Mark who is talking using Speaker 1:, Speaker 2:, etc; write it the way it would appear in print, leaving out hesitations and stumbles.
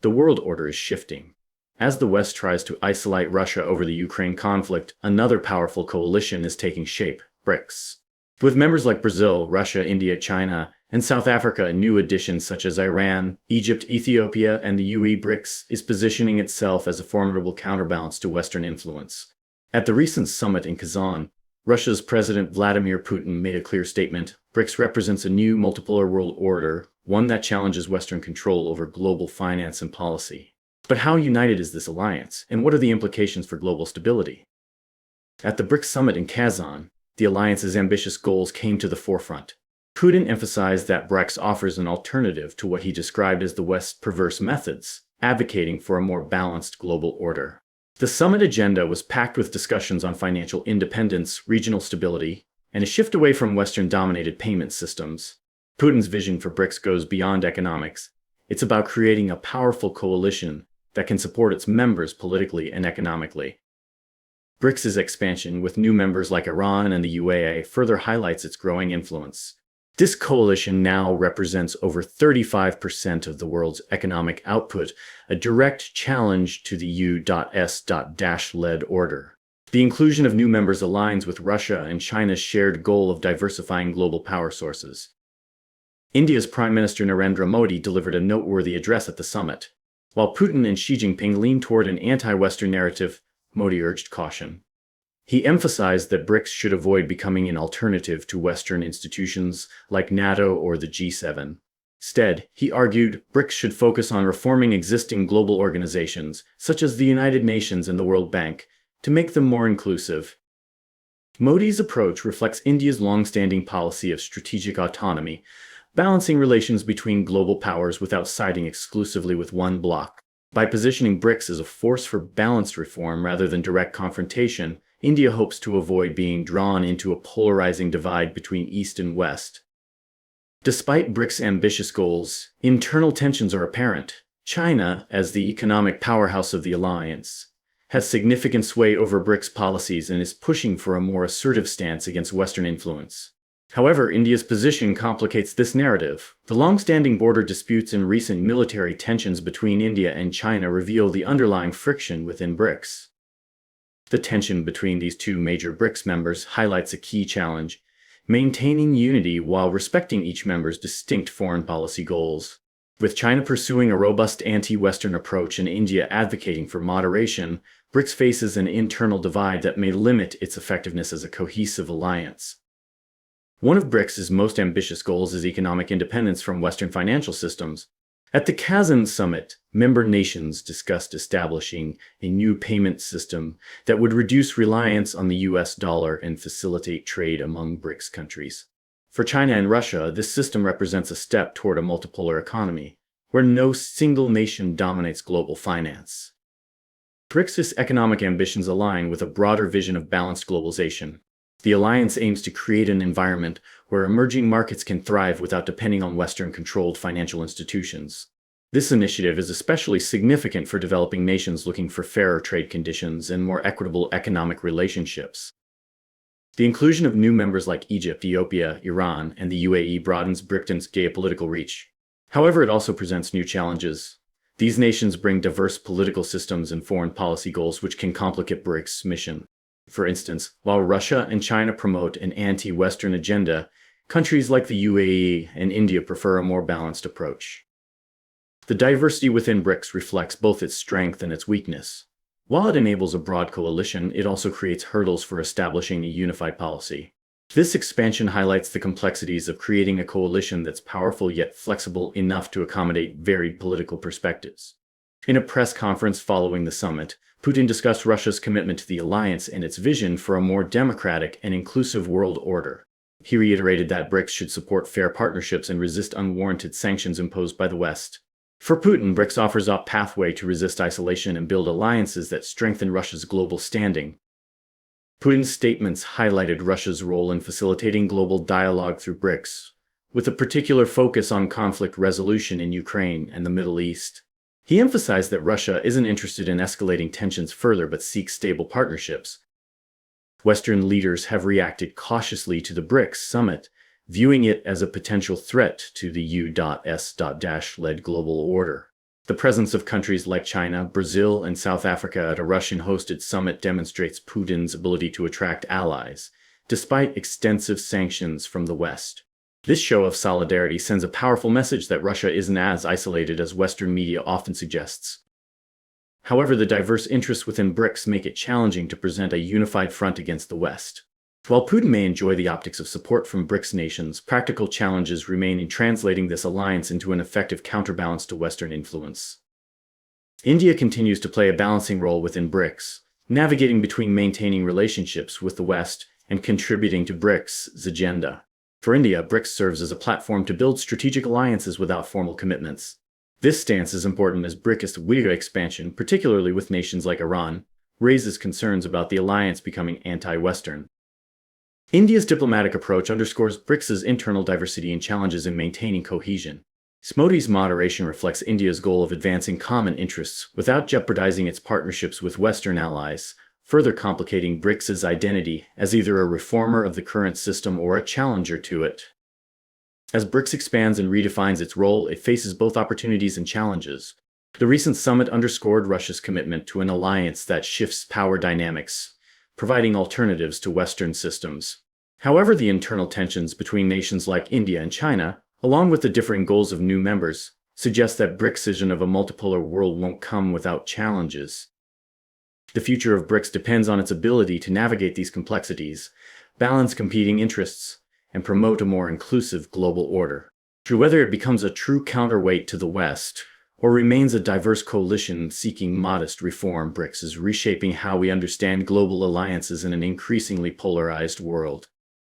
Speaker 1: the world order is shifting. As the West tries to isolate Russia over the Ukraine conflict, another powerful coalition is taking shape, BRICS. With members like Brazil, Russia, India, China, and South Africa and new additions such as Iran, Egypt, Ethiopia, and the UAE, BRICS is positioning itself as a formidable counterbalance to Western influence. At the recent summit in Kazan, Russia's President Vladimir Putin made a clear statement: BRICS represents a new multipolar world order, one that challenges Western control over global finance and policy. But how united is this alliance, and what are the implications for global stability? At the BRICS summit in Kazan, the alliance's ambitious goals came to the forefront. Putin emphasized that BRICS offers an alternative to what he described as the West's perverse methods, advocating for a more balanced global order. The summit agenda was packed with discussions on financial independence, regional stability, and a shift away from Western-dominated payment systems. Putin's vision for BRICS goes beyond economics. It's about creating a powerful coalition that can support its members politically and economically. BRICS's expansion with new members like Iran and the UAE further highlights its growing influence. This coalition now represents over 35% of the world's economic output, a direct challenge to the U.S.-led order. The inclusion of new members aligns with Russia and China's shared goal of diversifying global power sources. India's Prime Minister Narendra Modi delivered a noteworthy address at the summit. While Putin and Xi Jinping leaned toward an anti-Western narrative, Modi urged caution. He emphasized that BRICS should avoid becoming an alternative to Western institutions like NATO or the G7. Instead, he argued BRICS should focus on reforming existing global organizations, such as the United Nations and the World Bank, to make them more inclusive. Modi's approach reflects India's long-standing policy of strategic autonomy, balancing relations between global powers without siding exclusively with one bloc. By positioning BRICS as a force for balanced reform rather than direct confrontation, India hopes to avoid being drawn into a polarizing divide between East and West. Despite BRICS' ambitious goals, internal tensions are apparent. China, as the economic powerhouse of the alliance, has significant sway over BRICS policies and is pushing for a more assertive stance against Western influence. However, India's position complicates this narrative. The long-standing border disputes and recent military tensions between India and China reveal the underlying friction within BRICS. The tension between these two major BRICS members highlights a key challenge: maintaining unity while respecting each member's distinct foreign policy goals. With China pursuing a robust anti-Western approach and India advocating for moderation, BRICS faces an internal divide that may limit its effectiveness as a cohesive alliance. One of BRICS' most ambitious goals is economic independence from Western financial systems. At the Kazan summit, member nations discussed establishing a new payment system that would reduce reliance on the US dollar and facilitate trade among BRICS countries. For China and Russia, this system represents a step toward a multipolar economy, where no single nation dominates global finance. BRICS' economic ambitions align with a broader vision of balanced globalization. The alliance aims to create an environment where emerging markets can thrive without depending on Western-controlled financial institutions. This initiative is especially significant for developing nations looking for fairer trade conditions and more equitable economic relationships. The inclusion of new members like Egypt, Ethiopia, Iran, and the UAE broadens BRICS' geopolitical reach. However, it also presents new challenges. These nations bring diverse political systems and foreign policy goals which can complicate BRICS' mission. For instance, while Russia and China promote an anti-Western agenda, countries like the UAE and India prefer a more balanced approach. The diversity within BRICS reflects both its strength and its weakness. While it enables a broad coalition, it also creates hurdles for establishing a unified policy. This expansion highlights the complexities of creating a coalition that's powerful yet flexible enough to accommodate varied political perspectives. In a press conference following the summit, Putin discussed Russia's commitment to the alliance and its vision for a more democratic and inclusive world order. He reiterated that BRICS should support fair partnerships and resist unwarranted sanctions imposed by the West. For Putin, BRICS offers a pathway to resist isolation and build alliances that strengthen Russia's global standing. Putin's statements highlighted Russia's role in facilitating global dialogue through BRICS, with a particular focus on conflict resolution in Ukraine and the Middle East. He emphasized that Russia isn't interested in escalating tensions further but seeks stable partnerships. Western leaders have reacted cautiously to the BRICS summit, viewing it as a potential threat to the U.S.-led global order. The presence of countries like China, Brazil, and South Africa at a Russian-hosted summit demonstrates Putin's ability to attract allies, despite extensive sanctions from the West. This show of solidarity sends a powerful message that Russia isn't as isolated as Western media often suggests. However, the diverse interests within BRICS make it challenging to present a unified front against the West. While Putin may enjoy the optics of support from BRICS nations, practical challenges remain in translating this alliance into an effective counterbalance to Western influence. India continues to play a balancing role within BRICS, navigating between maintaining relationships with the West and contributing to BRICS' agenda. For India, BRICS serves as a platform to build strategic alliances without formal commitments. This stance is important as BRICS' expansion, particularly with nations like Iran, raises concerns about the alliance becoming anti-Western. India's diplomatic approach underscores BRICS' internal diversity and challenges in maintaining cohesion. Modi's moderation reflects India's goal of advancing common interests without jeopardizing its partnerships with Western allies, further complicating BRICS' identity as either a reformer of the current system or a challenger to it. As BRICS expands and redefines its role, it faces both opportunities and challenges. The recent summit underscored Russia's commitment to an alliance that shifts power dynamics, providing alternatives to Western systems. However, the internal tensions between nations like India and China, along with the differing goals of new members, suggest that BRICS' vision of a multipolar world won't come without challenges. The future of BRICS depends on its ability to navigate these complexities, balance competing interests, and promote a more inclusive global order. Whether it becomes a true counterweight to the West, or remains a diverse coalition seeking modest reform, BRICS is reshaping how we understand global alliances in an increasingly polarized world.